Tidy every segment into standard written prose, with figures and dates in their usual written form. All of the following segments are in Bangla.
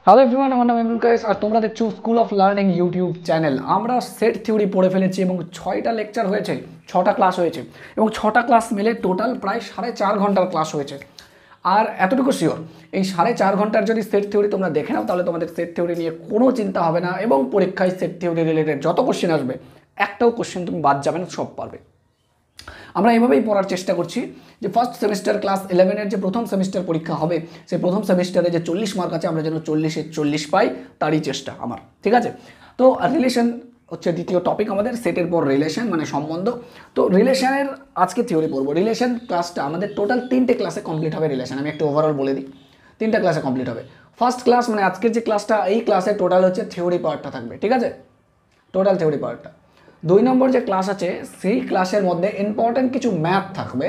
হ্যালো এভরিওয়ান, আমার নাম এমরুল কায়েস আর তোমরা দেখছো school of learning YouTube channel. আমরা সেট থিওরি পড়ে ফেলেছি এবং 6টা লেকচার হয়েছে, 6টা ক্লাস হয়েছে এবং 6টা ক্লাস মিলে টোটাল প্রায় 4.5 ঘন্টার ক্লাস হয়েছে। আর এতটুকু শিওর, এই 4.5 ঘন্টার যদি সেট থিওরি তোমরা দেখে নাও তাহলে তোমাদের সেট থিওরি নিয়ে কোনো চিন্তা হবে না এবং পরীক্ষায় সেট থিওরি রিলেটেড যত কোশ্চেন আসবে একটাও কোশ্চেন তুমি বাদ যাবে না, সব পারবে। আমরা এইভাবেই পড়ার চেষ্টা করছি যে ফার্স্ট সেমিস্টার ক্লাস 11-এর যে প্রথম সেমিস্টার পরীক্ষা হবে, সেই প্রথম সেমিস্টারে যে 40 মার্ক আছে আমরা যেন 40-এ 40 পাই, তারই চেষ্টা আমার। ঠিক আছে, তো রিলেশন হচ্ছে দ্বিতীয় টপিক আমাদের, সেটের পর রিলেশন মানে সম্বন্ধ। তো রিলেশনের আজকে থিওরি পড়বো। রিলেশন ক্লাসটা আমাদের টোটাল 3টে ক্লাসে কমপ্লিট হবে। রিলেশন আমি একটু ওভারঅল বলে দিই, 3টা ক্লাসে কমপ্লিট হবে। ফার্স্ট ক্লাস মানে আজকের যে ক্লাসটা, এই ক্লাসে টোটাল হচ্ছে থিওরি পার্টটা থাকবে। ঠিক আছে, টোটাল থিওরি পার্টটা। 2 নম্বর যে ক্লাস আছে সেই ক্লাসের মধ্যে ইম্পর্টেন্ট কিছু ম্যাথ থাকবে,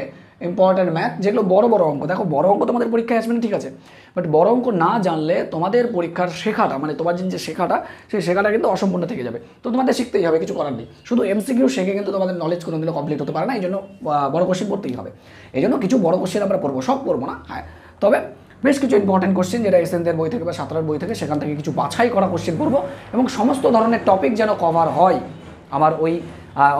ইম্পর্টেন্ট ম্যাথ যেগুলো বড় বড় অঙ্ক। দেখো বড় অঙ্ক তোমাদের পরীক্ষায় আসবে না, ঠিক আছে, বাট বড় অঙ্ক না জানলে তোমাদের পরীক্ষার শেখাটা মানে তোমার যে শেখাটা, সেই শেখাটা কিন্তু অসম্পূর্ণ থেকে যাবে। তো তোমাদের শিখতেই হবে, কিছু করার নেই। শুধু এমসিকিউ শিখে কিন্তু তোমাদের নলেজ কোনোদিনও কমপ্লিট হতে পারে না, এই জন্য বড় কোশ্চেন পড়তেই হবে। এই জন্য কিছু বড় কোশ্চেন আমরা পড়বো, সব পড়বো না, হ্যাঁ, তবে বেশ কিছু ইম্পর্টেন্ট কোশ্চেন যেটা এসএনদের বই থেকে বা সাঁতারের বই থেকে, সেখান থেকে কিছু বাছাই করা কোশ্চেন পড়বো এবং সমস্ত ধরনের টপিক যেন কভার হয় আমার ওই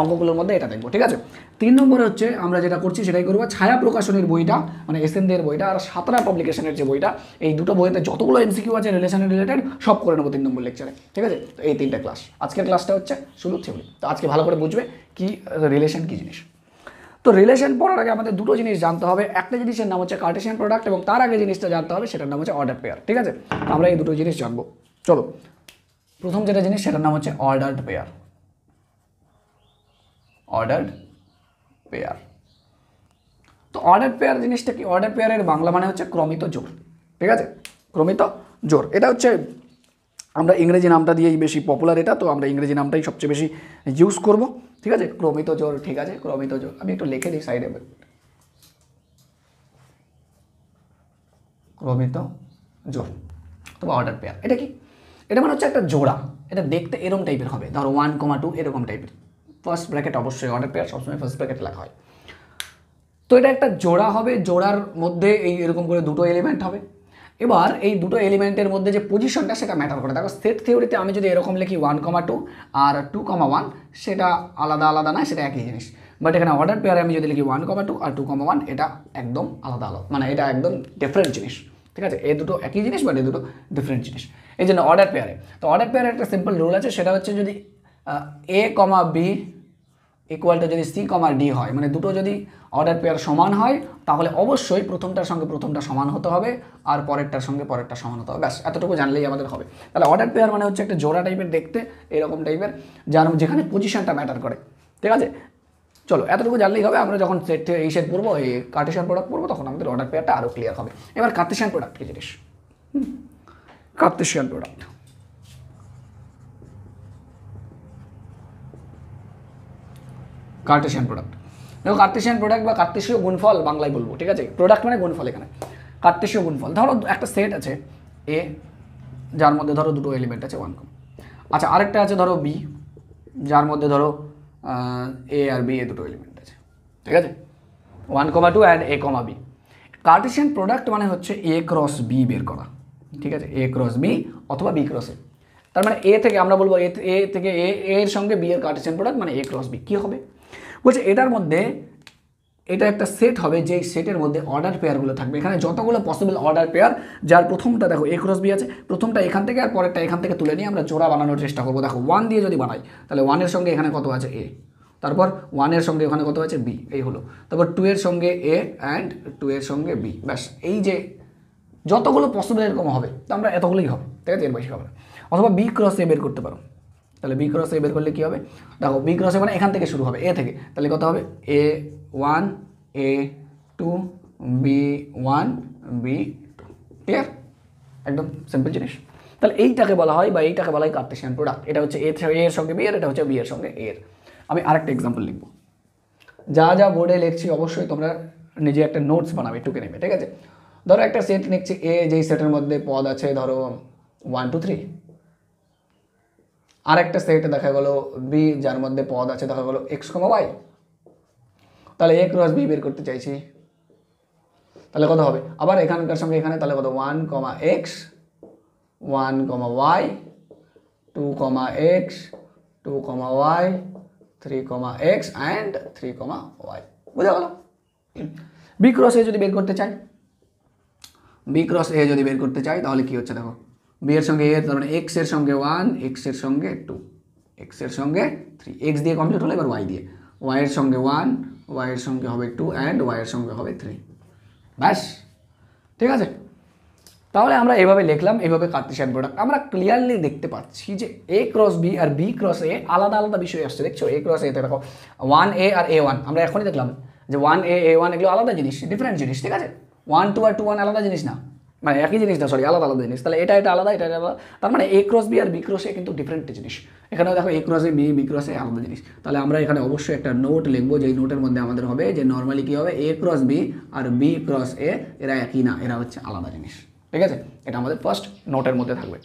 অঙ্কগুলোর মধ্যে, এটা দেখবো। ঠিক আছে, 3 নম্বরে হচ্ছে আমরা যেটা করছি সেটাই করবো, ছায়া প্রকাশনের বইটা মানে এসএনদের বইটা আর সাঁতরা পাবলিকেশনের যে বইটা, এই দুটো বইতে যতগুলো এমসিকিউ আছে রিলেশনের রিলেটেড সব করে নেবো 3 নম্বর লেকচারে। ঠিক আছে, তো এই 3টে ক্লাস, আজকের ক্লাসটা হচ্ছে শুরু থিওরি। তো আজকে ভালো করে বুঝবে কি রিলেশন কী জিনিস। তো রিলেশন পড়ার আগে আমাদের দুটো জিনিস জানতে হবে। একটা জিনিসের নাম হচ্ছে কার্টেসিয়ান প্রোডাক্ট এবং তার আগে জিনিসটা জানতে হবে সেটার নাম হচ্ছে অর্ডার পেয়ার। ঠিক আছে, আমরা এই দুটো জিনিস জানবো। চলো, প্রথম যেটা জিনিস সেটার নাম হচ্ছে অর্ডার্ড পেয়ার। Ordered pair. তো অর্ডার পেয়ার জিনিসটা কি? অর্ডার পেয়ারের বাংলা মানে হচ্ছে ক্রমিত জোড়। ঠিক আছে, ক্রমিত জোড়। এটা হচ্ছে আমরা ইংরেজি নামটা দিয়েই বেশি পপুলার এটা, তো আমরা ইংরেজি নামটাই সবচেয়ে বেশি ইউজ করব। ঠিক আছে, ক্রমিত জোড়। ঠিক আছে, ক্রমিত জোড় আমি একটু লিখে দিই সাইডে, ক্রমিত জোড় অথবা অর্ডার পেয়ার। এটা কি? এটা মানে হচ্ছে একটা জোড়া, এটা দেখতে এরকম টাইপের হবে, ধরো 1,2 এরকম টাইপের। ফার্স্ট ব্র্যাকেট অবশ্যই, অর্ডার পেয়ার সবসময় ফার্স্ট ব্র্যাকেট লেখা হয়। তো এটা একটা জোড়া হবে, জোড়ার মধ্যে এই এরকম করে দুটো এলিমেন্ট হবে। এবার এই দুটো এলিমেন্টের মধ্যে যে পজিশনটা সেটা ম্যাটার করে। দেখো সেট থিওরিতে আমি যদি এরকম লিখি 1,2 আর 2,1, সেটা আলাদা আলাদা না, সেটা একই জিনিস। বাট এখানে অর্ডার পেয়ারে আমি যদি লিখি 1,2 আর 2,1, এটা একদম আলাদা আলাদা, মানে এটা একদম ডিফারেন্ট জিনিস। ঠিক আছে, এই দুটো একই জিনিস বাট এই দুটো ডিফারেন্ট জিনিস, এই জন্য অর্ডার পেয়ারে। তো অর্ডার পেয়ারে একটা সিম্পল রুল আছে, সেটা হচ্ছে যদি এ কমা বি ইকুয়াল টু যদি সি কমা ডি হয়, মানে দুটো যদি অর্ডার পেয়ার সমান হয় তাহলে অবশ্যই প্রথমটার সঙ্গে প্রথমটা সমান হতে হবে আর পরেরটার সঙ্গে পরেরটা সমান হতে হবে। ব্যাস এতটুকু জানলেই আমাদের হবে। তাহলে অর্ডার পেয়ার মানে হচ্ছে একটা জোড়া টাইপের দেখতে, এরকম টাইপের, যার যেখানে পজিশনটা ম্যাটার করে। ঠিক আছে, চলো এতটুকু জানলেই হবে। আমরা যখন সেট এই সেট পড়বো, এই কার্টেশিয়ান প্রোডাক্ট পড়বো, তখন আমাদের অর্ডার পেয়ারটা আরও ক্লিয়ার হবে। এবার কার্টেশিয়ান প্রোডাক্ট কি জিনিস? Kardashian product, Kardashian product. দেখো কার্টেশিয়ান প্রোডাক্ট বা কার্তেশীয় গুণফল বাংলায় বলবো। ঠিক আছে, প্রোডাক্ট মানে গুণফল, এখানে কার্তেশীয় গুণফল। ধরো একটা সেট আছে এ, যার মধ্যে ধরো দুটো এলিমেন্ট আছে 1, আচ্ছা আরেকটা আছে ধরো বি, যার মধ্যে ধরো এ আর বি, এ দুটো এলিমেন্ট আছে। ঠিক আছে, 1,2 and A comma B. Cartesian product মানে হচ্ছে এ ক্রস বি বের করা। ঠিক আছে, এ ক্রস বি অথবা বি ক্রস এ। তার মানে এ থেকে আমরা বলবো এ থেকে এ এর সঙ্গে বি এর কার্টেশিয়ান প্রোডাক্ট মানে এ ক্রস বি। কী হবে বলছে, এটার মধ্যে এটা একটা সেট হবে, যেই সেটের মধ্যে অর্ডার পেয়ারগুলো থাকবে। এখানে যতগুলো পসিবল অর্ডার পেয়ার, যার প্রথমটা দেখো এ ক্রস বি আছে, প্রথমটা এখান থেকে আর পরেরটা এখান থেকে তুলে নিয়ে আমরা জোড়া বানানোর চেষ্টা করবো। দেখো 1 দিয়ে যদি বানাই তাহলে 1-এর সঙ্গে এখানে কত আছে এ, তারপর 1-এর সঙ্গে ওখানে কত আছে বি, এই হলো। তারপর 2-এর সঙ্গে এ অ্যান্ড 2-এর সঙ্গে বি। ব্যাস এই যে যতগুলো পসিবল এরকম হবে, তো আমরা এতগুলোই হবে। ঠিক আছে, এর বেশি হবে না। অথবা বি ক্রস এ বের করতে পারো। তাহলে বি ক্রস এ বের করলে কী হবে? দেখো বি ক্রস এ মানে এখান থেকে শুরু হবে, এ থেকে, তাহলে কত হবে A1 A2 B1 B2। Clear? একদম সিম্পল জিনিস। তাহলে এইটাকে বলা হয় বা এইটাকে বলা হয় কার্টেশিয়ান প্রোডাক্ট। এটা হচ্ছে এ এর সঙ্গে বি এর, এটা হচ্ছে বি এর সঙ্গে এ এর। আমি আরেকটা এক্সাম্পল লিখব, যা যা বোর্ডে লিখছি অবশ্যই তোমরা নিজে একটা নোটস বানাবে, টুকে নেবে। ঠিক আছে, ধরো একটা সেট লিখছি এ, যেই সেটের মধ্যে পদ আছে ধরো 1 2 3। আর একটা সেট দেখা গেলো বি, যার মধ্যে পদ আছে দেখা গেলো x, y। তাহলে এ ক্রস বি বের করতে চাইছি, তাহলে কত হবে? আবার এখানকার সঙ্গে এখানে, তাহলে কত 1, x 1, y, 2, x, 2, y, 3, x and 3, y। বুঝা গেল? বি ক্রস এ যদি বের করতে চাই, বি ক্রস এ যদি বের করতে চাই তাহলে কি হচ্ছে দেখো, বি এর সঙ্গে এ, তার মানে এক্স এর সঙ্গে 1, এক্স এর সঙ্গে 2, এক্স এর সঙ্গে 3, এক্স দিয়ে কমপ্লিট হলো, এবার ওয়াই দিয়ে, ওয়াই এর সঙ্গে 1, ওয়াই এর সঙ্গে হবে 2 অ্যান্ড ওয়াই এর সঙ্গে হবে 3। ব্যাস, ঠিক আছে। তাহলে আমরা এভাবে লিখলাম, এইভাবে কার্টেসিয়ান প্রোডাক্ট। আমরা ক্লিয়ারলি দেখতে পাচ্ছি যে এ ক্রস বি আর বি ক্রস এ আলাদা আলাদা বিষয় আসছে, দেখছো? এ ক্রস এতে দেখো 1a আর a1, আমরা এখনই দেখলাম যে 1a a1 এগুলো আলাদা জিনিস, ডিফারেন্ট জিনিস, ঠিক আছে? 1 2 আর 2 1 আলাদা জিনিস না, মানে একই জিনিস না, সরি, আলাদা আলাদা জিনিস। তাহলে এটা আলাদা, এটা আলাদা, তার মানে A cross B R B cross এ কিন্তু ডিফারেন্ট জিনিস। এখানেও দেখো এ ক্রস এ বি ক্রস এ আলাদা জিনিস। তাহলে আমরা এখানে অবশ্যই একটা নোট লিখবো, যে নোটের মধ্যে আমাদের হবে যে নর্মালি কী হবে, এ ক্রস বি আর বি ক্রস এ এরা একই না, এরা হচ্ছে আলাদা জিনিস, ঠিক আছে? এটা আমাদের ফার্স্ট নোটের মধ্যে থাকবে।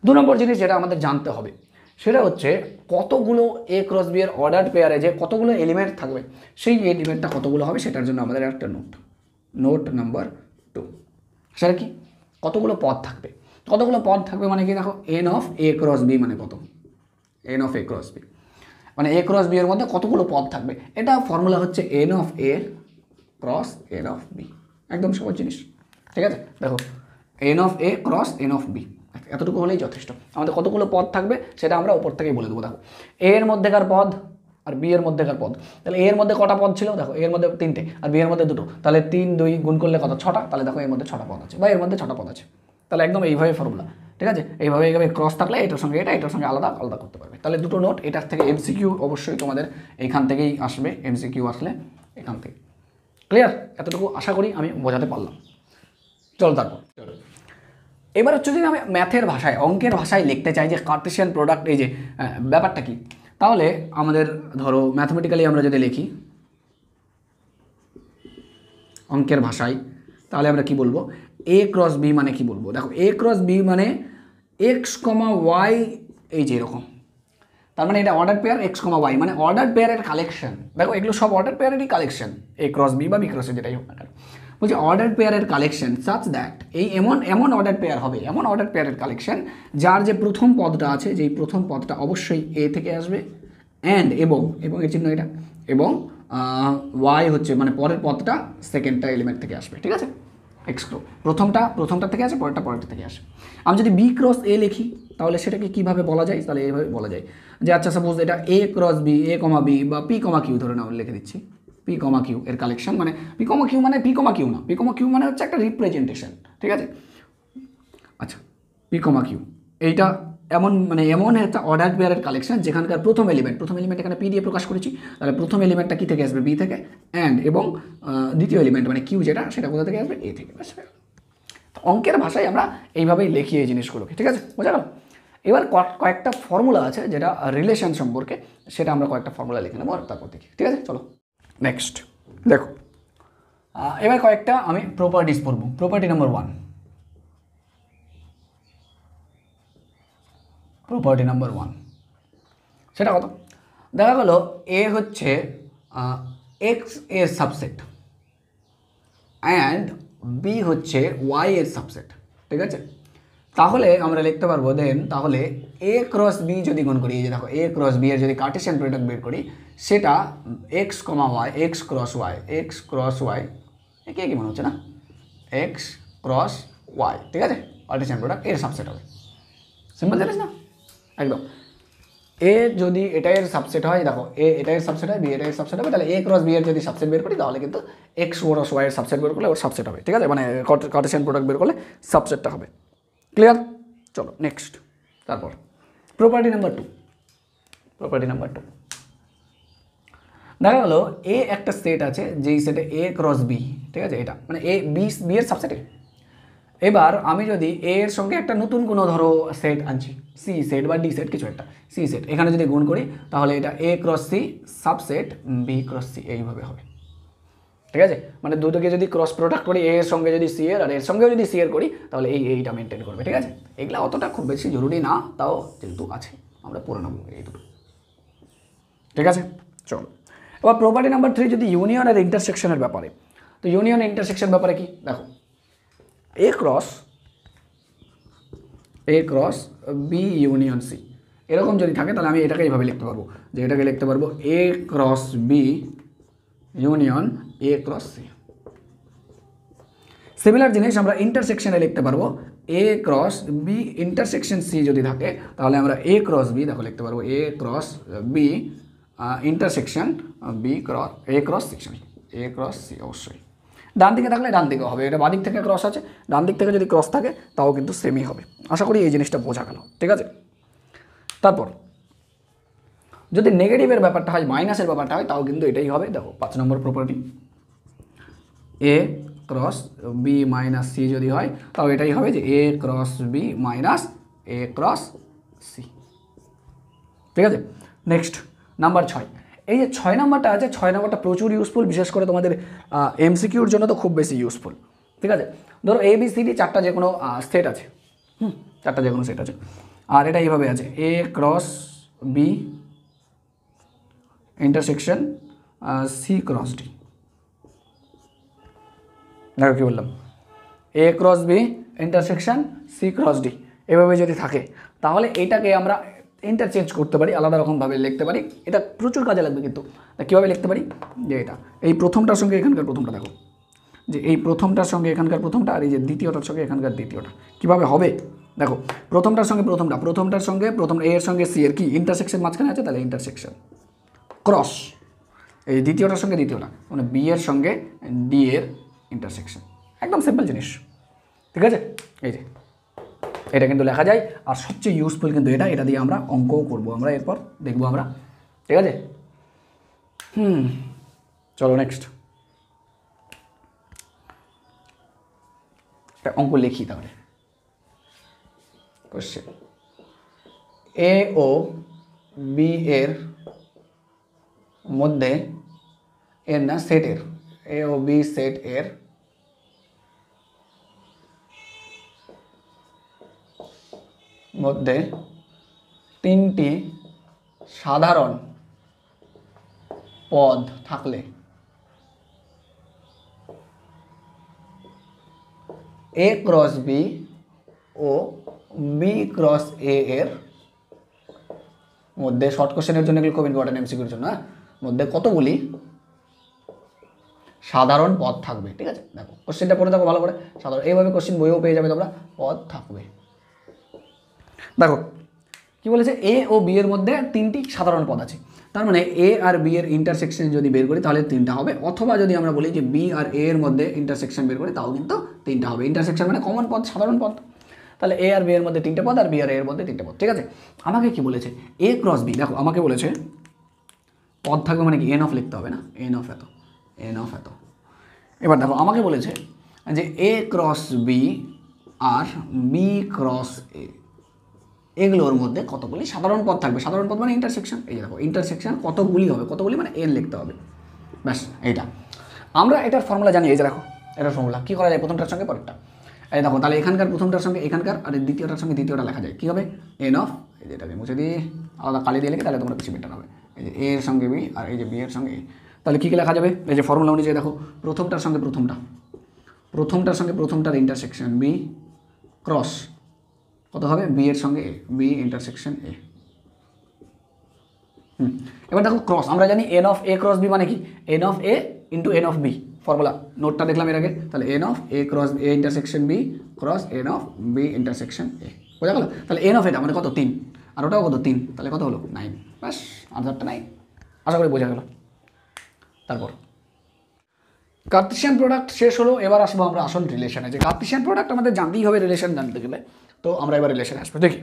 2 নম্বর জিনিস যেটা আমাদের জানতে হবে সেটা হচ্ছে কতগুলো এ ক্রস বি এর অর্ডার পেয়ারে যে কতগুলো এলিমেন্ট থাকবে, সেই এলিমেন্টটা কতগুলো হবে সেটার জন্য আমাদের একটা নোট নাম্বার 2। সেটা কি, কতগুলো পদ থাকবে। কতগুলো পদ থাকবে মানে কি, দেখো n of A cross B মানে কত, n of A cross B মানে এ ক্রস বি এর মধ্যে কতগুলো পদ থাকবে, এটা ফর্মুলা হচ্ছে n of A cross n of B, একদম সহজ জিনিস, ঠিক আছে? দেখো n of A cross n of B, এতটুকু হলেই যথেষ্ট। আমাদের কতগুলো পদ থাকবে সেটা আমরা উপর থেকেই বলে দেবো। দেখো এ এর মধ্যেকার পদ আর বি এর মধ্যেকার পদ, তাহলে এ এর মধ্যে কটা পদ ছিল, দেখো এর মধ্যে 3টে আর বি এর মধ্যে 2টো, তাহলে 3 2 গুণ করলে কত, 6টা। তাহলে দেখো এর মধ্যে 6টা পদ আছে বা এর মধ্যে 6টা পদ আছে। তাহলে একদম এইভাবে ফর্মুলা, ঠিক আছে? এইভাবে ক্রস থাকলে এটার সঙ্গে এটার সঙ্গে আলাদা আলাদা করতে পারবে। তাহলে 2টো নোট, এটার থেকে এমসিকিউ অবশ্যই তোমাদের এইখান থেকেই আসবে, এমসিকিউ আসলে এখান থেকে। ক্লিয়ার? এতটুকু আশা করি আমি বোঝাতে পারলাম। চলো তারপর এবার হচ্ছে যদি আমি ম্যাথের ভাষায়, অঙ্কের ভাষায় লিখতে চাই যে কার্টেসিয়ান প্রোডাক্ট, এই যে ব্যাপারটা কি, তাহলে আমাদের ধরো ম্যাথমেটিক্যালি আমরা যদি লিখি অঙ্কের ভাষায়, তাহলে আমরা কি বলবো, এ ক্রস বি মানে কি বলবো, দেখো এ ক্রস বি মানে এক্স কমা ওয়াই, এই যে এরকম, তার মানে এটা order pair x comma Y, মানে অর্ডার পেয়ারের কালেকশন। দেখো এগুলো সব অর্ডার পেয়ারেরই কালেকশন, এ ক্রস বি বা বি ক্রস এ যেটাই হোক না কেন, বলছি অর্ডার পেয়ারের কালেকশন সাচ দ্যাট, এই এমন অর্ডার পেয়ার হবে, এমন অর্ডার পেয়ারের কালেকশন যার যে প্রথম পদটা আছে, যেই প্রথম পদটা অবশ্যই এ থেকে আসবে, অ্যান্ড এবং এর চিহ্ন এটা, এবং ওয়াই হচ্ছে মানে পরের পদটা সেকেন্ডটা এলিমেন্ট থেকে আসবে, ঠিক আছে? এক্স প্রথমটা থেকে আসে, পরেরটা থেকে আসে। আমি যদি বি ক্রস এ লিখি তাহলে সেটাকে কীভাবে বলা যায়, তাহলে এইভাবে বলা যায় যে আচ্ছা সাপোজ এটা A cross B, A comma B বা পি কমা কিউ ধরে নাও, লিখে দিচ্ছি পি কমা কিউ এর কালেকশন, মানে পি কমা কিউ মানে পি কমা কিউ না, পি কমা কিউ মানে হচ্ছে একটা রিপ্রেজেন্টেশন, ঠিক আছে? আচ্ছা পি কমা কিউ এইটা এমন একটা অর্ডার পেয়ারের কালেকশন যেখানকার প্রথম এলিমেন্ট এখানে পি দিয়ে প্রকাশ করেছি, তাহলে প্রথম এলিমেন্টটা কী থেকে আসবে, বি থেকে, অ্যান্ড এবং দ্বিতীয় এলিমেন্ট মানে কিউ সেটা কোথা থেকে আসবে, এ থেকে। অঙ্কের ভাষায় আমরা এইভাবেই লিখি এই জিনিসগুলোকে, ঠিক আছে? বোঝা গেল? এবার কয়েকটা ফর্মুলা আছে যেটা রিলেশন সম্পর্কে, সেটা আমরা কয়েকটা ফর্মুলা লিখে নেবো তারপর দেখি, ঠিক আছে? চলো নেক্সট দেখো, এবার কয়েকটা আমি প্রপার্টিস পড়বো। প্রপার্টি নাম্বার 1, প্রপার্টি নাম্বার 1 সেটা কত, দেখা গেল এ হচ্ছে এক্স এর সাবসেট অ্যান্ড বি হচ্ছে ওয়াই এর সাবসেট, ঠিক আছে? তাহলে আমরা লিখতে পারবো দেন, তাহলে এ ক্রস বি যদি গুণ করি, এই যে দেখো এ ক্রস বি এর যদি কার্টেসিয়ান প্রোডাক্ট বের করি, সেটা x comma Y, x cross Y, কি মনে হচ্ছে না, এক্স ক্রস ওয়াই, ঠিক আছে? কার্টেসিয়ান প্রোডাক্ট এর সাবসেট হবে। সিম্পল জিনিস না একদম। এ যদি এটা এর সাবসেট হয়, দেখো এ এটা এর সাবসেট হয়, বি এটা এর সাবসেট হবে, তাহলে এ ক্রস বি এর যদি সাবসেট বের করি তাহলে কিন্তু এক্স ক্রস ওয়াই এর সাবসেট বের করলে ওর সাবসেট হবে, ঠিক আছে? মানে কার্টেসিয়ান প্রোডাক্ট বের করলে সাবসেটটা হবে। ক্লিয়ার? চলো নেক্সট, তারপর প্রপার্টি নাম্বার 2, দেখা গেলো এ একটা সেট আছে, যেই সেটে এ ক্রস বি, ঠিক আছে? এটা মানে এ বি এর সাবসেটে। এবার আমি যদি এ এর সঙ্গে একটা নতুন কোনো ধরো সেট আনছি, সি সেট বা ডি সেট কিছু একটা, সি সেট, এখানে যদি গুণ করি তাহলে এটা A cross C subset B cross C, এইভাবে হবে, ঠিক আছে? মানে দুটোকে যদি ক্রস প্রোডাক্ট করি, এ এর সঙ্গে যদি সি এর আর এর সঙ্গেও যদি সি এর করি, তাহলে এইটা মেনটেন করবে, ঠিক আছে? এগুলো অতটা খুব বেশি জরুরি না, তাও যেহেতু আছে আমরা পড়ে নেবো এই দুটো, ঠিক আছে? চলো এবার প্রপার্টি নাম্বার 3 যদি ইউনিয়ন আর ইন্টারসেকশনের ব্যাপারে, তো ইউনিয়ন ইন্টারসেকশন ব্যাপারে কি, দেখো এ cross A cross B union C. এরকম যদি থাকে তাহলে আমি এটাকে এইভাবে লিখতে পারবো, যে এটাকে লিখতে পারবো A cross B union A cross C. Similar জিনিস আমরা ইন্টারসেকশনে লিখতে পারবো A cross B intersection C যদি থাকে তাহলে আমরা এ ক্রস বি দেখো লিখতে পারবো A cross B intersection B cross A cross section A cross C. অবশ্যই ডান দিকে থাকলে ডান দিকে হবে, এটা বাদিক থেকে ক্রস আছে, ডান দিক থেকে যদি ক্রস থাকে তাও কিন্তু সেমই হবে। আশা করি এই জিনিসটা বোঝা গেল, ঠিক আছে। তারপর যদি নেগেটিভের ব্যাপারটা হয়, মাইনাসের ব্যাপারটা হয়, তাও কিন্তু এটাই হবে। দেখো 5 নম্বর প্রপার্টি এ ক্রস বি মাইনাস সি যদি হয় তাও এটাই হবে যে এ ক্রস বি মাইনাস এ ক্রস সি, ঠিক আছে। নেক্সট নাম্বার 6, এই যে 6 নম্বরটা আছে, 6 নম্বরটা প্রচুর ইউজফুল, বিশেষ করে তোমাদের এমসিকিউর জন্য তো খুব বেশি ইউজফুল, ঠিক আছে। ধরো এ বি সি ডি 4টা যে কোনো সেট আছে, 4টা যে কোনো সেট আছে, আর এটা এইভাবে আছে A cross B intersection C cross D. দেখো কী বললাম, A cross B intersection C cross D এভাবে যদি থাকে তাহলে এটাকে আমরা ইন্টারচেঞ্জ করতে পারি, আলাদা রকমভাবে লিখতে পারি। এটা প্রচুর কাজে লাগবে কিন্তু। কীভাবে লিখতে পারি, যে এটা এই প্রথমটার সঙ্গে এখানকার প্রথমটা, দেখো যে এই প্রথমটার সঙ্গে এখানকার প্রথমটা, আর এই যে দ্বিতীয়টার সঙ্গে এখানকার দ্বিতীয়টা কীভাবে হবে। দেখো প্রথমটার সঙ্গে প্রথমটার সঙ্গে প্রথম এ এর সঙ্গে সি এর কি ইন্টারসেকশন মাঝখানে আছে, তাহলে ইন্টারসেকশন ক্রস এই দ্বিতীয়টার সঙ্গে দ্বিতীয়টা মানে বি এর সঙ্গে ডি এর ইন্টারসেকশন। একদম সিম্পল জিনিস, ঠিক আছে। এই যে এটা কিন্তু লেখা যায়, আর সবচেয়ে ইউজফুল কিন্তু এটা দিয়ে আমরা অঙ্কও করবো, আমরা এরপর দেখবো আমরা, ঠিক আছে। চলো নেক্সট একটা অঙ্ক লিখি তাহলে। কোশ্চেন এ ও বি এর মধ্যে এর না সেটের, এ ও বি সেট এর মধ্যে 3টি সাধারণ পদ থাকলে এ ক্রস বি ও বি ক্রস এ এর মধ্যে, শর্ট কোশ্চেনের জন্য এগুলো খুব ইম্পর্টেন্ট, এমসিকিউর জন্য, মধ্যে কতগুলি সাধারণ পদ থাকবে, ঠিক আছে। দেখো কোশ্চেনটা পড়ে দেখো ভালো করে, সাধারণ এইভাবে কোশ্চেন বইও পেয়ে যাবে তোমরা, পদ থাকবে। দেখো কি বলেছে, এ ও বি এর মধ্যে 3টি সাধারণ পদ আছে, তার মানে এ আর বি এর ইন্টারসেকশন যদি বের করি তাহলে 3টা হবে, অথবা যদি আমরা বলি যে বি আর এ এর মধ্যে ইন্টারসেকশন বের করি তাও কিন্তু 3টা হবে। ইন্টারসেকশন মানে কমন পদ, সাধারণ পদ, তাহলে এ আর বি এর মধ্যে 3টে পদ আর বি আর এ এর মধ্যে 3টে পদ, ঠিক আছে। আমাকে কি বলেছে, এ ক্রস বি, দেখো আমাকে বলেছে পদ থাকবে মানে কি এন অফ লিখতে হবে না, এন অফ এত, এন অফ এত। এবার দেখো আমাকে বলেছে যে এ ক্রস বি আর বি ক্রস এ এগুলোর মধ্যে কতগুলি সাধারণ পদ থাকবে। সাধারণ পদ মানে ইন্টারসেকশন, এই দেখো ইন্টারসেকশন কতগুলি হবে, কতগুলি মানে এন লিখতে হবে, ব্যাস এইটা। আমরা এটার ফর্মুলা জানি, এই যে দেখো এটার ফর্মুলা কী করা যায়, প্রথমটার সঙ্গে পরেরটা, এই দেখো তাহলে এখানকার প্রথমটার সঙ্গে এখানকার, আর দ্বিতীয়টার সঙ্গে দ্বিতীয়টা লেখা যায় কী হবে, এন অফ, এই যে এটাকে মুছে দিয়ে আলাদা কালি দিয়ে লিখে তাহলে তোমরা বেশি বেটার হবে। এই যে এ এর সঙ্গে বি আর এই যে বি এর সঙ্গে এ, তাহলে কী কী লেখা যাবে, এই যে ফর্মুলা অনুযায়ী দেখো প্রথমটার সঙ্গে প্রথমটার ইন্টারসেকশন বি ক্রস কত হবে, বি এর সঙ্গে এ, বি ইন্টারসেকশন এ। এবার দেখো ক্রস, আমরা জানি n of A cross B মানে কি, n of A into n of B, formula নোটটা দেখলাম এর আগে, তাহলে n of A cross A intersection B cross n of B intersection A, বোঝা গেল। তাহলে এন অফ এটা মানে কত 3, আর ওটাও কত 3, তাহলে কত হলো 9, ব্যাস আনসারটা 9, আশা করি বোঝা গেল। তারপর কার্টেসিয়ান প্রোডাক্ট শেষ হলো, এবার আসবো আমরা আসল রিলেশনে। যে কার্টেসিয়ান প্রোডাক্ট আমাদের জানতেই হবে রিলেশন জানতে গেলে, তো আমরা এবার রিলেশনে আসবো, দেখি।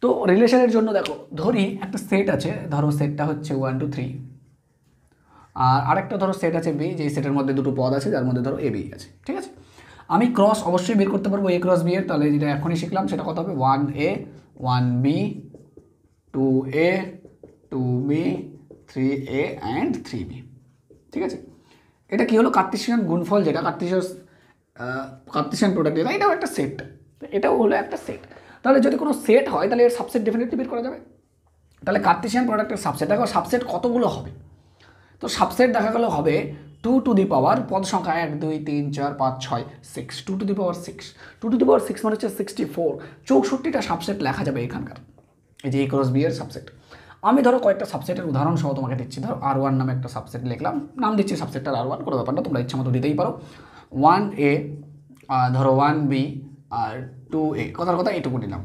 তো রিলেশনের জন্য দেখো ধরি একটা সেট আছে, ধরো সেটটা হচ্ছে 1 2 3, আর আরেকটা ধরো সেট আছে বি, যেই সেটের মধ্যে দুটো পদ আছে যার মধ্যে ধরো এ বি আছে, ঠিক আছে। আমি ক্রস অবশ্যই বের করতে পারবো এ ক্রস বি এর, তাহলে যেটা এখনই শিখলাম সেটা কত হবে, 1a 1b 2a 2b 3a and 3b, ঠিক আছে। এটা কি হলো, কার্টেসিয়ান গুণফল, যেটা কার্টেসিয়ান প্রোডাক্ট যেটা, এটাও একটা সেট, এটাও হলো একটা সেট। তাহলে যদি কোনো সেট হয় তাহলে এর সাবসেট ডেফিনেটলি বের করা যাবে। তাহলে কার্টেসিয়ান প্রোডাক্টের সাবসেট, দেখো সাবসেট কতগুলো হবে, তো সাবসেট দেখা গেল হবে 2 টু দি পাওয়ার পদ সংখ্যা 1 2 3 4 5 6 6 2 to the power 6 2 to the পাওয়ার 6 মানে হচ্ছে 64 64টা সাবসেট লেখা যাবে এখানকার এই যে a ক্রস b এর সাবসেট। আমি ধরো কয়েকটা সাবসেটের উদাহরণ সহ তোমাকে দিচ্ছি। ধরো R1 নামে একটা সাবসেট লিখলাম, নাম দিচ্ছি সাবসেটটার R1, কোনো ব্যাপার না, তোমরা ইচ্ছা মতো দিতেই পারো। 1a ধরো 1b আর 2a, কথার কথা এটুকু নিলাম,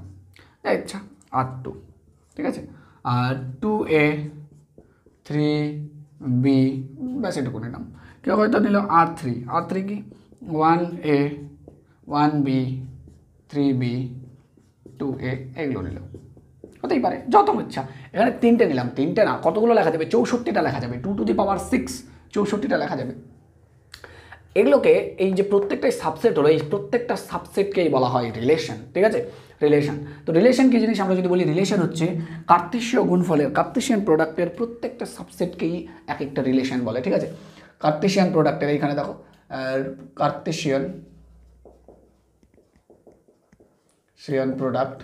আচ্ছা R2, ঠিক আছে, আর 2a 3b, ব্যাস এটুকু নিলাম। কেউ হয়তো নিল R3, R3 কি 1a 1b 3b 2a, এগুলো নিল, হতেই পারে যত ইচ্ছা। এখানে 3টে নিলাম, 3টে না, কতগুলো লেখা যাবে? 64টা লেখা যাবে। 2 টু দি পাওয়ার 6 64টা লেখা যাবে। এগুলোকে এই যে প্রত্যেকটাই সাবসেট হলো, এই প্রত্যেকটা সাবসেটকেই বলা হয় রিলেশন, ঠিক আছে, রিলেশন। তো রিলেশন কি জিনিস আমরা যদি বলি, রিলেশন হচ্ছে কার্তেশীয় গুণফলের, কার্তেশিয়ান প্রোডাক্টের প্রত্যেকটা সাবসেটকেই এক একটা রিলেশন বলে, ঠিক আছে। কার্তেশিয়ান প্রোডাক্টের এইখানে দেখো কার্তেশিয়ান প্রোডাক্ট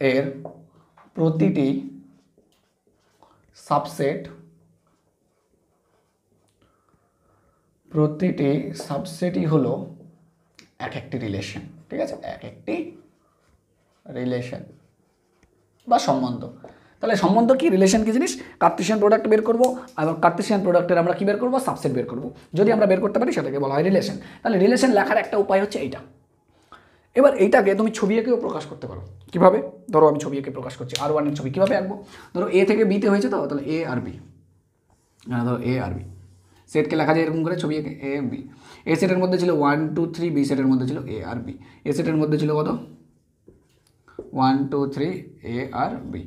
এর প্রতিটি সাবসেটই হলো এক একটি রিলেশন, ঠিক আছে, এক একটি রিলেশন বা সম্বন্ধ। তাহলে সম্বন্ধ কি, রিলেশন কি জিনিস? কার্তেশিয়ান প্রোডাক্ট বের করব, আর কার্তেশিয়ান প্রোডাক্টের আমরা কি বের করব? সাবসেট বের করব। যদি আমরা বের করতে পারি সেটাকে বলা হয় রিলেশন। তাহলে রিলেশন লেখার একটা উপায় হচ্ছে এইটা। এবার এইটাকে তুমি ছবি এঁকেও প্রকাশ করতে পারো। কিভাবে? ধরো আমি ছবি এঁকে প্রকাশ করছি, R1 এর ছবি কীভাবে আঁকবো? ধরো এ থেকে বিতে হয়েছে, তো তাহলে এ আর বি, ধরো এ আর বি সেটকে লেখা যায় এরকম করে ছবি এঁকে, এ বি। এ সেটের মধ্যে ছিল 1 2 3, বি সেটের মধ্যে ছিল এ আর বি। এ সেটের মধ্যে ছিল কত? 1 2 3 এ আর বি,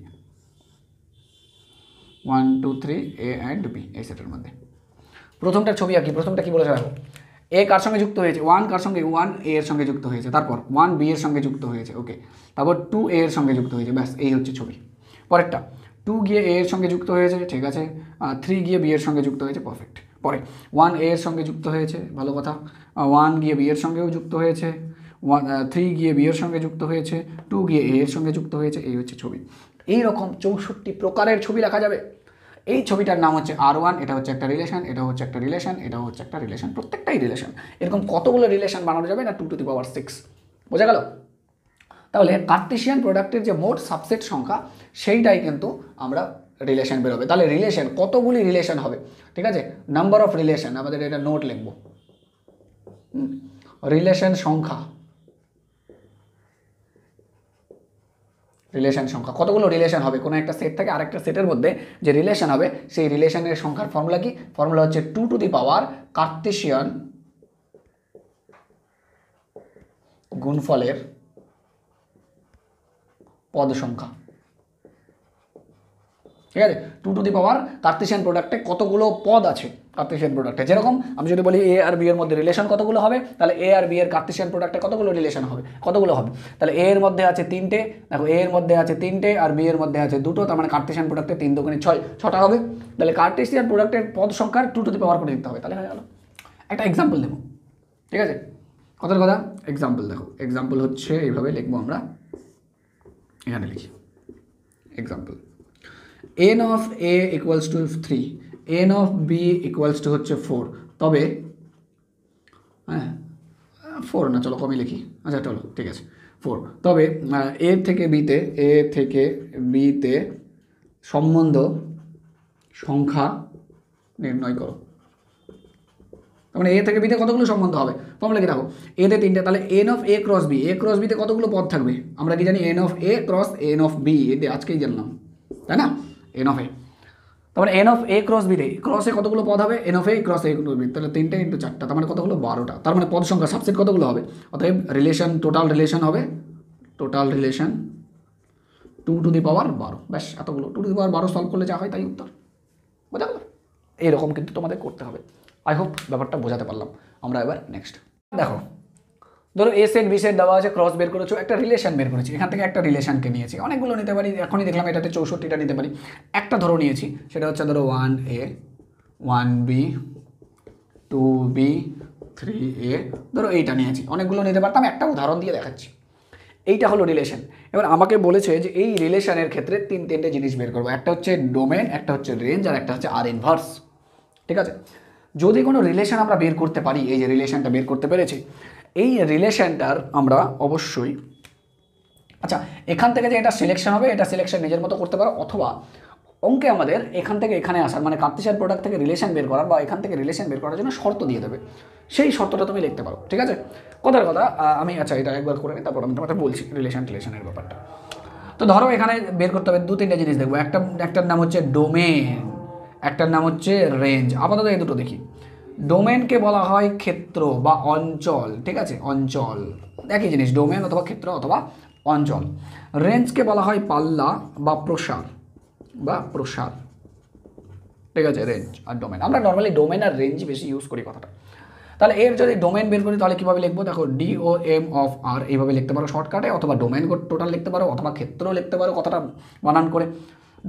1 2 3 এ অ্যান্ড বি, এই সেটের মধ্যে। প্রথমটার ছবি আঁকি, প্রথমটা কি বলেছে দেখো, এ কার সঙ্গে যুক্ত হয়েছে? 1 কার সঙ্গে? 1 এ এর সঙ্গে যুক্ত হয়েছে, তারপর 1 বি এর সঙ্গে যুক্ত হয়েছে, ওকে, তারপর 2 এ এর সঙ্গে যুক্ত হয়েছে, ব্যাস এই হচ্ছে ছবি। পরেরটা 2 গিয়ে এ এর সঙ্গে যুক্ত হয়েছে, ঠিক আছে, 3 গিয়ে বি এর সঙ্গে যুক্ত হয়েছে, পারফেক্ট। পরে 1 এ এর সঙ্গে যুক্ত হয়েছে, ভালো কথা, 1 গিয়ে বি এর সঙ্গেও যুক্ত হয়েছে, 3 গিয়ে বি এর সঙ্গে যুক্ত হয়েছে, 2 গিয়ে এ এর সঙ্গে যুক্ত হয়েছে, এই হচ্ছে ছবি। এই রকম 64 প্রকারের ছবি লেখা যাবে। এই ছবিটার নাম হচ্ছে R1, এটা হচ্ছে একটা রিলেশন, এটা হচ্ছে একটা রিলেশন, এটা হচ্ছে একটা রিলেশন, প্রত্যেকটাই রিলেশন। এরকম কতগুলো রিলেশন বানানো যাবে না? 2 টু দি পাওয়ার 6, বোঝা গেল? তাহলে কার্তেশিয়ান প্রোডাক্টের যে মোট সাবসেট সংখ্যা সেইটাই কিন্তু আমরা রিলেশন বেরোবে। তাহলে রিলেশন কতগুলি রিলেশন হবে, ঠিক আছে, নাম্বার অফ রিলেশন, আমাদের এটা নোট লিখবো, রিলেশন সংখ্যা, রিলেশন সংখ্যা কতগুলো রিলেশন হবে কোনো একটা সেট থেকে আরেকটা সেটের মধ্যে যে রিলেশন হবে, সেই রিলেশনের সংখ্যার ফর্মুলা কি? ফর্মুলা হচ্ছে 2 টু দি পাওয়ার কার্তেশিয়ান গুণফলের পদ সংখ্যা, ঠিক আছে। 2 টু দি পাওয়ার কার্তেশিয়ান প্রোডাক্টে কতগুলো পদ আছে কার্তেশিয়ান প্রোডাক্টে, যেরকম আমি যদি বলি এ আর বি এর মধ্যে রিলেশন কতগুলো হবে, তাহলে এ আর বি এর কার্তেশিয়ান প্রোডাক্টে কতগুলো রিলেশন হবে, কতগুলো হবে? তাহলে এ এর মধ্যে আছে 3টে, দেখো এ এর মধ্যে আছে 3টে আর বি এর মধ্যে আছে 2টো, তার মানে কার্তেশিয়ান প্রোডাক্টে 3 2 6, 6টা হবে। তাহলে কার্তেশিয়ান প্রোডাক্টের পদ সংখ্যার 2 টু দি পাওয়ার করে দিতে হবে, তাহলে হয়ে গেল। একটা এক্সাম্পল দেবো, ঠিক আছে, কথার কথা এক্সাম্পল দেখো, এক্সাম্পল হচ্ছে এইভাবে লিখবো আমরা, এখানে লিখি example, n of a equals to 3, n of b equals to হচ্ছে 4, তবে হ্যাঁ 4 না, চলো কমই লিখি, আচ্ছা চলো ঠিক আছে 4, তবে এ থেকে বিতে সম্বন্ধ সংখ্যা নির্ণয় করো। তার মানে এ থেকে বিতে কতগুলো সম্বন্ধ হবে, ফর্মুলা কি দেখো, এতে 3টে, তাহলে n of A cross B, A cross বিতে কতগুলো পদ থাকবে আমরা কি জানি, n of A cross n of B, এতে আজকেই জানলাম, তাই না, এন অফ এ। তারপরে এন অফ এ ক্রস বিতে ক্রসে কতগুলো পদ হবে, n of A cross A cross B, তাহলে 3টে ইন্টু 4টা, তার মানে কত হলো 12টা, তার মানে পদ সংখ্যা সাবসেট কতগুলো হবে, অতএব রিলেশন টোটাল রিলেশন হবে, টোটাল রিলেশন 2 টু দি পাওয়ার 12, ব্যাস এতগুলো, 2 টু দি পাওয়ার 12 সলভ করলে যা হয় তাই উত্তর, বোঝা গেল? এইরকম কিন্তু তোমাদের করতে হবে। আই হোপ ব্যাপারটা বোঝাতে পারলাম। আমরা এবার নেক্সট দেখো, ধরো এ সেট বি সেট দেওয়া আছে, ক্রস বের করেছো, একটা রিলেশন বের করেছি, এখান থেকে একটা রিলেশনকে নিয়েছি, অনেকগুলো নিতে পারি, এখনই দেখলাম এটাতে 64টা নিতে পারি, একটা ধরো নিয়েছি, সেটা হচ্ছে ধরো 1a 1b 2b 3a, ধরো এইটা নিয়েছি, অনেকগুলো নিতে পারতাম, একটা উদাহরণ দিয়ে দেখাচ্ছি। এইটা হলো রিলেশন। এবার আমাকে বলেছে যে এই রিলেশনের ক্ষেত্রে তিনটে জিনিস বের করবো, একটা হচ্ছে ডোমেন, একটা হচ্ছে রেঞ্জ, আর একটা হচ্ছে আর ইনভার্স। ঠিক আছে। যদি কোনো রিলেশন আমরা বের করতে পারি, এই যে রিলেশনটা বের করতে পেরেছি, এই রিলেশনটার আমরা অবশ্যই আচ্ছা এখান থেকে যে এটা সিলেকশন হবে, এটা সিলেকশন নিজের মতো করতে পারো, অথবা অঙ্কে আমাদের এখান থেকে এখানে আসার মানে কার্তেশিয়ান প্রোডাক্ট থেকে রিলেশন বের করার বা এখান থেকে রিলেশন বের করার জন্য শর্ত দিয়ে দেবে, সেই শর্তটা তুমি লিখতে পারো। ঠিক আছে, কথার কথা আমি আচ্ছা এটা একবার করে নিই, তারপর আমি তোমাকে বলছি রিলেশনের ব্যাপারটা। তো ধরো এখানে বের করতে হবে 2-3টে জিনিস দেখবো, একটার নাম হচ্ছে ডোমেন, একটার নাম হচ্ছে রেঞ্জ। আপাতত এই দুটো দেখি। ডোমেনকে বলা হয় ক্ষেত্র বা অঞ্চল, ঠিক আছে, অঞ্চল একই জিনিস, ডোমেন অথবা ক্ষেত্র অথবা অঞ্চল। রেঞ্জকে বলা হয় পাল্লা বা প্রসার ঠিক আছে, রেঞ্জ আর ডোমেন। আমরা নর্মালি ডোমেন আর রেঞ্জ বেশি ইউজ করি কথাটা। তাহলে এর যদি ডোমেন বের করি তাহলে কীভাবে লিখবো, দেখো DOM এইভাবে লিখতে পারো শর্টকাটে, অথবা ডোমেন টোটাল লিখতে পারো, অথবা ক্ষেত্র লিখতে পারো কথাটা বানান করে।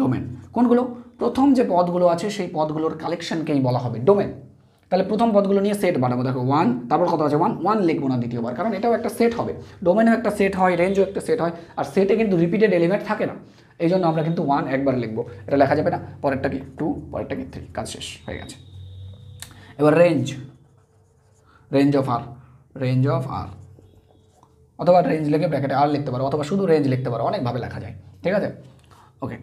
ডোমেন কোনগুলো, প্রথম যে পদগুলো আছে সেই পদগুলোর কালেকশনকেই বলা হবে ডোমেন। তাহলে প্রথম পদগুলো নিয়ে সেট বানাবো, দেখো 1, তারপর কত আছে 1 লিখবো না দ্বিতীয়বার, কারণ এটাও একটা সেট হবে, ডোমেনও একটা সেট হয়, রেঞ্জও একটা সেট হয়, আর সেটে কিন্তু রিপিটেড এলিমেন্ট থাকে না, এই জন্য আমরা কিন্তু 1 একবার লিখবো, এটা লেখা যাবে না। পরেরটা কি 2, পরেরটা কি 3, কাজ শেষ হয়ে গেছে। এবার রেঞ্জ অফ আর অথবা রেঞ্জ লিখে ব্র্যাকেটে আর লিখতে পারো, অথবা শুধু রেঞ্জ লিখতে পারো, অনেকভাবে লেখা যায়। ঠিক আছে, ওকে।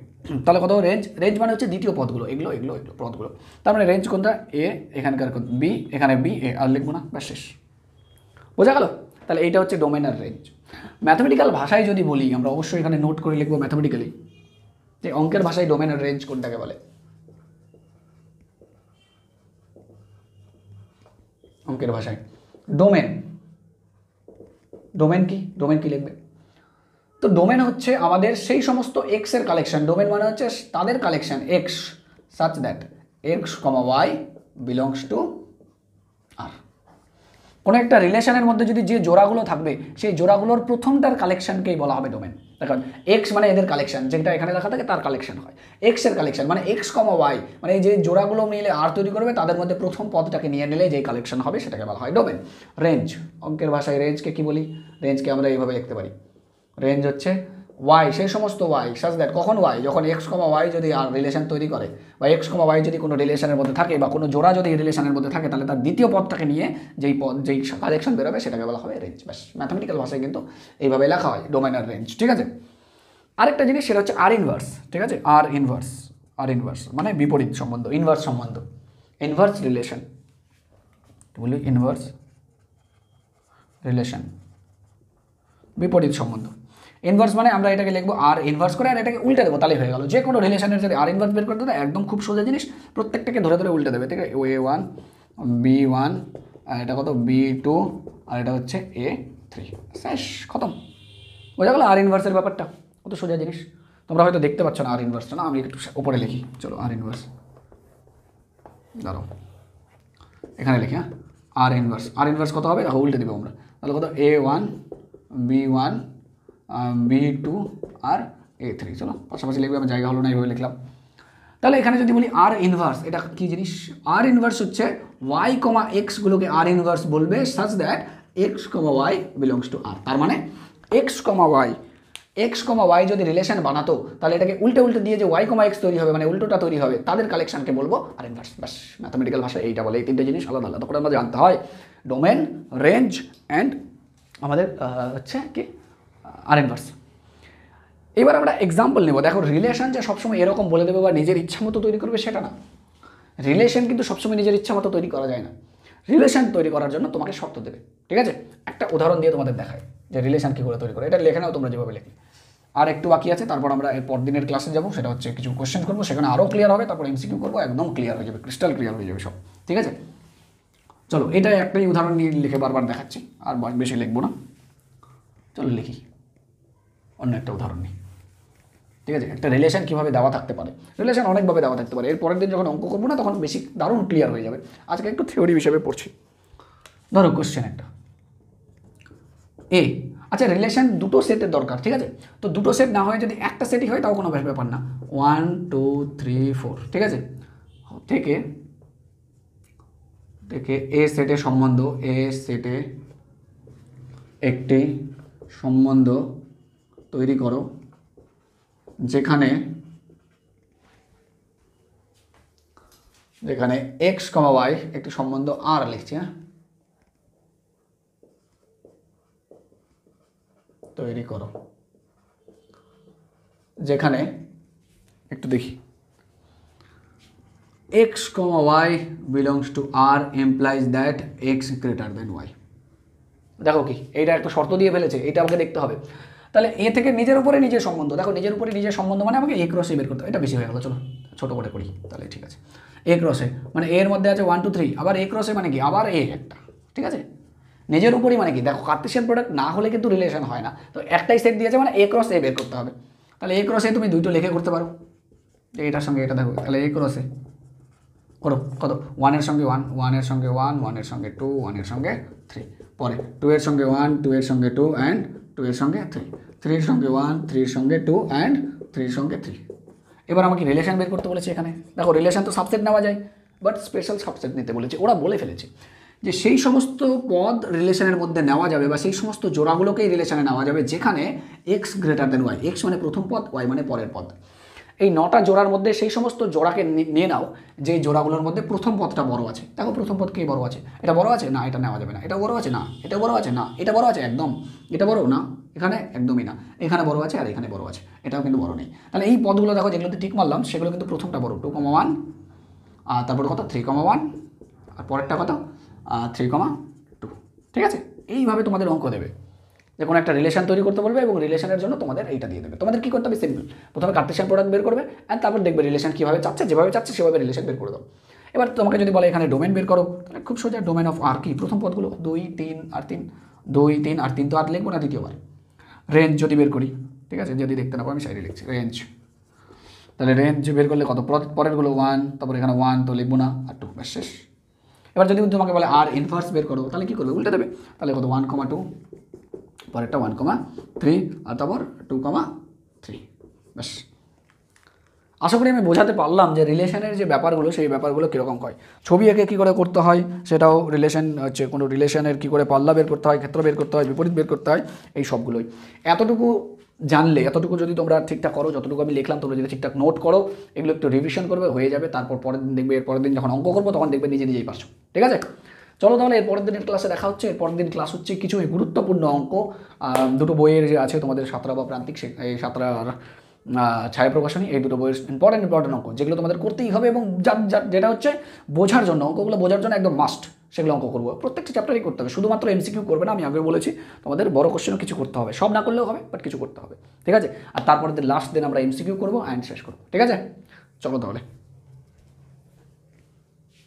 তাহলে কত রেঞ্জ মানে হচ্ছে দ্বিতীয় পদগুলো, এগুলো পদগুলো। তার মানে রেঞ্জ কোনটা, এ, এখানকার বি, এখানে বি, এ, আর লিখবো না, ব্যাস শেষ। বোঝা গেল? তাহলে এইটা হচ্ছে ডোমেন আর রেঞ্জ। ম্যাথমেটিক্যাল ভাষায় যদি বলি আমরা অবশ্যই এখানে নোট করে লিখবো ম্যাথমেটিক্যালি, যে অঙ্কের ভাষায় ডোমেন আর রেঞ্জ কোনটাকে বলে। অঙ্কের ভাষায় ডোমেন কি লিখবে? তো ডোমেন হচ্ছে আমাদের সেই সমস্ত এক্সের কালেকশন। ডোমেন মানে হচ্ছে তাদের collection X, such that X, Y belongs to R. কোনো একটা রিলেশনের মধ্যে যদি যে জোড়াগুলো থাকবে সেই জোড়াগুলোর প্রথমটার কালেকশনকেই বলা হবে ডোমেন। দেখুন এক্স মানে এদের কালেকশন, যেটা এখানে লেখা থাকে তার কালেকশন হয়। এক্সের কালেকশন মানে এক্স, ওয়াই মানে যে জোড়াগুলো মিলে আর তৈরি করবে তাদের মধ্যে প্রথম পদটাকে নিয়ে নিলে যেই কালেকশন হবে সেটাকে বলা হয় ডোমেন। রেঞ্জ, অঙ্কের ভাষায় রেঞ্জকে কি বলি, রেঞ্জকে আমরা এইভাবে লিখতে পারি, রেঞ্জ হচ্ছে ওয়াই, সেই সমস্ত ওয়াই সাজ দ্যাট, কখন ওয়াই, যখন এক্স, ওয়াই যদি আর রিলেশন তৈরি করে, বা এক্স, ওয়াই যদি কোনো রিলেশনের মধ্যে থাকে, বা কোনো জোড়া যদি রিলেশনের মধ্যে থাকে, তাহলে তার দ্বিতীয় পদটাকে নিয়ে যেই কালেকশন বেরোবে সেটাকে বলা হবে রেঞ্জ। ব্যাস, ম্যাথমেটিক্যাল ভাষায় কিন্তু এইভাবে লেখা হয় ডোমেন আর রেঞ্জ। ঠিক আছে, আরেকটা জিনিস সেটা হচ্ছে আর ইনভার্স। ঠিক আছে, আর ইনভার্স মানে বিপরীত সম্বন্ধ, ইনভার্স রিলেশন, বলি ইনভার্স রিলেশন, বিপরীত সম্বন্ধ। ইনভার্স মানে আমরা এটাকে লিখবো আর ইনভার্স করে, আর এটাকে উল্টে দেবো, তাহলেই হয়ে গেল। যে কোনো রিলেশনের যদি আর ইনভার্স বের করতে দেয় একদম খুব সোজা জিনিস, প্রত্যেকটাকে ধরে ধরে উল্টে দেবে। ঠিক আছে, A1 B1 আর এটা কত B2 আর এটা হচ্ছে A3, শেষ, খতম। বোঝা গেল আর ইনভার্সের ব্যাপারটা, কত সোজা জিনিস। তোমরা হয়তো দেখতে পাচ্ছ না আর ইনভার্সটা, না আমি একটু উপরে লিখি, চলো আর ইনভার্স দাঁড়াও, এখানে লিখি, হ্যাঁ আর ইনভার্স কত হবে, দেখো উল্টে দেবো আমরা, তাহলে কত A1 B1 B2 আর A3, চলো পাশাপাশি লিখবে, আমার জায়গা হলো না, এইভাবে লিখলাম। তাহলে এখানে যদি বলি আর ইনভার্স, এটা কি জিনিস, আর ইনভার্স হচ্ছে ওয়াই, এক্সগুলোকে আর ইনভার্স বলবে such that X, Y belongs to R. তার মানে এক্স, ওয়াই যদি রিলেশন বানাতো তাহলে এটাকে উল্টে দিয়ে যে ওয়াই, এক্স তৈরি হবে, মানে উল্টোটা তৈরি হবে, তাদের কালেকশনকে বলবো আর ইনভার্স। ব্যাস, ম্যাথমেটিক্যাল ভাষায় এইটা বলে। এই তিনটে জিনিস আলাদা আলাদা করে আমরা জানতে হয়, ডোমেন, রেঞ্জ অ্যান্ড আমাদের হচ্ছে কি আর ইনভার্স। এবার আমরা এক্সাম্পল নেব। দেখো রিলেশন যে সবসময় এরকম বলে দেবে বা নিজের ইচ্ছা মতো তৈরি করবে সেটা না। রিলেশন কিন্তু সবসময় নিজের ইচ্ছা মতো তৈরি করা যায় না। রিলেশন তৈরি করার জন্য তোমাকে শর্ত দেবে। ঠিক আছে, একটা উদাহরণ দিয়ে তোমাদের দেখায় যে রিলেশন কী করে তৈরি করে, এটা লেখে নাও তোমরা যেভাবে লেখে। আর একটু বাকি আছে, তারপর আমরা এর পরদিনের ক্লাসে যাবো, সেটা হচ্ছে কিছু কোশ্চেন করবো, সেখানে আরও ক্লিয়ার হবে, তারপর এমসিকিউ করবো, একদম ক্লিয়ার হয়ে যাবে, ক্রিস্টাল ক্লিয়ার হয়ে যাবে সব। ঠিক আছে, চলো এটা একটাই উদাহরণ নিয়ে লিখে বারবার দেখাচ্ছি, আর বেশি লিখবো না। চলো লিখি অন্য একটা উদাহরণ নিই। ঠিক আছে, একটা রিলেশন কীভাবে দেওয়া থাকতে পারে, রিলেশন অনেকভাবে দেওয়া থাকতে পারে। এর পরের দিন যখন অঙ্ক করবো না তখন বেশি দারুণ ক্লিয়ার হয়ে যাবে। আজকে একটু থিওরি হিসেবে পড়ছি। ধরো কোশ্চেন একটা এ, আচ্ছা রিলেশন দুটো সেটের দরকার। ঠিক আছে, তো দুটো সেট না হয় যদি একটা সেটই হয় তাও কোনো ব্যাপার না, 1 2 3 4। ঠিক আছে, থেকে এ সেটে সম্বন্ধ, এ সেটে একটি সম্বন্ধ তৈরি করো যেখানে যেখানে এক্স কমা ওয়াই একটি সম্বন্ধ আর লিখছি, হ্যাঁ, তৈরি করো, যেখানে একটু দেখি x comma y belongs to R implies that x greater than y. দেখো কি এইটা একটা শর্ত দিয়ে ফেলেছে, এটা আমাকে দেখতে হবে। তাহলে এ থেকে নিজের উপরে নিজের সম্বন্ধ, দেখো নিজের উপরে নিজের সম্বন্ধ মানে আমাকে এ ক্রসে বের করতে হবে। এটা বেশি হয়ে গেলো, চলো ছোটো করে করি তাহলে, ঠিক আছে। এ ক্রসে মানে এর মধ্যে আছে 1 2 3, আবার এ ক্রসে মানে কি আবার এ একটা, ঠিক আছে। নিজের উপরই মানে কি, দেখো কার্টেসিয়ান প্রোডাক্ট না হলে কিন্তু রিলেশন হয় না, তো একটাই সেট দিয়েছে মানে এ ক্রস এ বের করতে হবে। তাহলে এ ক্রসে তুমি দুইটো লিখে করতে পারো, এটার সঙ্গে এটা দেখো, তাহলে এ ক্রসে করো কত, 1 এর সঙ্গে 1, 1 এর সঙ্গে 1, 1 এর সঙ্গে 2, 1 এর সঙ্গে 3, পরে 2 এর সঙ্গে 1, 2 এর সঙ্গে 2 অ্যান্ড 2 এর সঙ্গে 3, 3 এর সঙ্গে 1, 3 এর সঙ্গে 2 অ্যান্ড 3 এর সঙ্গে 3। এবার আমাকে রিলেশন বের করতে বলেছে এখানে। দেখো রিলেশন তো সাবসেট নেওয়া যায়, বাট স্পেশাল সাবসেট নিতে বলেছে, ওরা বলে ফেলেছে যে সেই সমস্ত পদ রিলেশনের মধ্যে নেওয়া যাবে বা সেই সমস্ত জোড়াগুলোকেই রিলেশনে নেওয়া যাবে যেখানে x greater than y, x মানে প্রথম পদ, ওয়াই মানে পরের পদ। এই 9টা জোড়ার মধ্যে সেই সমস্ত জোড়াকে নিয়ে নাও যে জোড়াগুলোর মধ্যে প্রথম পদটা বড় আছে। দেখো প্রথম পদ কে বড় আছে, এটা বড় আছে না, এটা নেওয়া যাবে না, এটা বড় আছে না, এটা বড় আছে না, এটা বড় আছে একদম, এটা বড় না, এখানে একদমই না, এখানে বড় আছে আর এখানে বড় আছে, এটাও কিন্তু বড় নেই। তাহলে এই পদগুলো দেখো যেগুলোতে ঠিক মারলাম সেগুলো কিন্তু প্রথমটা বড় 2,1, আর তারপরে কত 3,1, আর পরেরটা কত 3,2, ঠিক আছে। এইভাবে তোমাদের অঙ্ক দেবে যে কোনো একটা রিলেশন তৈরি করতে বলবে এবং রিলেশনের জন্য তোমাদের এইটা দিয়ে দেবে। তোমাদের কী করতে হবে, সিম্পল, প্রথমে কার্টেসিয়ান প্রোডাক্ট বের করবে অ্যান্ড তারপর দেখবে রিলেশন কীভাবে চাচ্ছে, যেভাবে চাচ্ছে সেভাবে রিলেশন বের করে দাও। এবার তোমাকে যদি বলে এখানে ডোমেন বের করো, তাহলে খুব সোজা, ডোমেন অফ আর কি, প্রথম পদগুলো 2 3 আর 3, 2 3 আর 3 তো আর লিখবো না দ্বিতীয়বার। রেঞ্জ যদি বের করি, ঠিক আছে, যদি দেখতে না পাবো আমি সাইডে লিখছি রেঞ্জ, তাহলে রেঞ্জ বের করলে কত, পরেরগুলো 1, তারপর এখানে 1 তো লিখবো না, আর 2, ব্যাস শেষ। এবার যদি তোমাকে বলে আর ইনভার্স বের করো, তাহলে কী করবে, উল্টে দেবে, তাহলে কত 1,2, পরেরটা 1,3 আর তারপর 2,3, ব্যাস। আশা করি আমি বোঝাতে পারলাম যে রিলেশনের যে ব্যাপারগুলো সেই ব্যাপারগুলো কীরকম হয়। ছবি এঁকে কী করে করতে হয় সেটাও, রিলেশন হচ্ছে কোনো রিলেশনের কী করে পাল্লা বের করতে হয়, ক্ষেত্র বের করতে হয়, বিপরীত বের করতে হয়, এই সবগুলোই এতটুকু জানলে, এতটুকু যদি তোমরা ঠিকঠাক করো, যতটুকু আমি লিখলাম তোমরা যদি ঠিকঠাক নোট করো, এগুলো একটু রিভিশন করবে, হয়ে যাবে। তারপর পরের দিন দেখবে, এর পরের দিন যখন অঙ্ক করবো তখন দেখবে নিজে নিজেই পারছো, ঠিক আছে। চলো তাহলে এর পরের দিনের ক্লাসে দেখা হচ্ছে। এর পরের দিন ক্লাস হচ্ছে কিছু গুরুত্বপূর্ণ অঙ্ক, দুটো বইয়ের যে আছে তোমাদের সাঁতরা বা প্রান্তিক, এই সাঁতরার ছায়া প্রকাশনী, এই দুটো বইয়ের ইম্পর্টেন্ট অঙ্ক যেগুলো তোমাদের করতেই হবে এবং যেটা হচ্ছে বোঝার জন্য, অঙ্কগুলো বোঝার জন্য একদম মাস্ট, সেগুলো অঙ্ক করবো। প্রত্যেকটা চ্যাপ্টারই করতে হবে, শুধুমাত্র এমসিকিউ করবে না, আমি আগে বলেছি তোমাদের বড় কোশ্চেনও কিছু করতে হবে, সব না করলেও হবে বাট কিছু করতে হবে, ঠিক আছে। আর তারপরে লাস্ট দিন আমরা এমসিকিউ করবো অ্যান্ড শেষ করবো, ঠিক আছে। চলো তাহলে।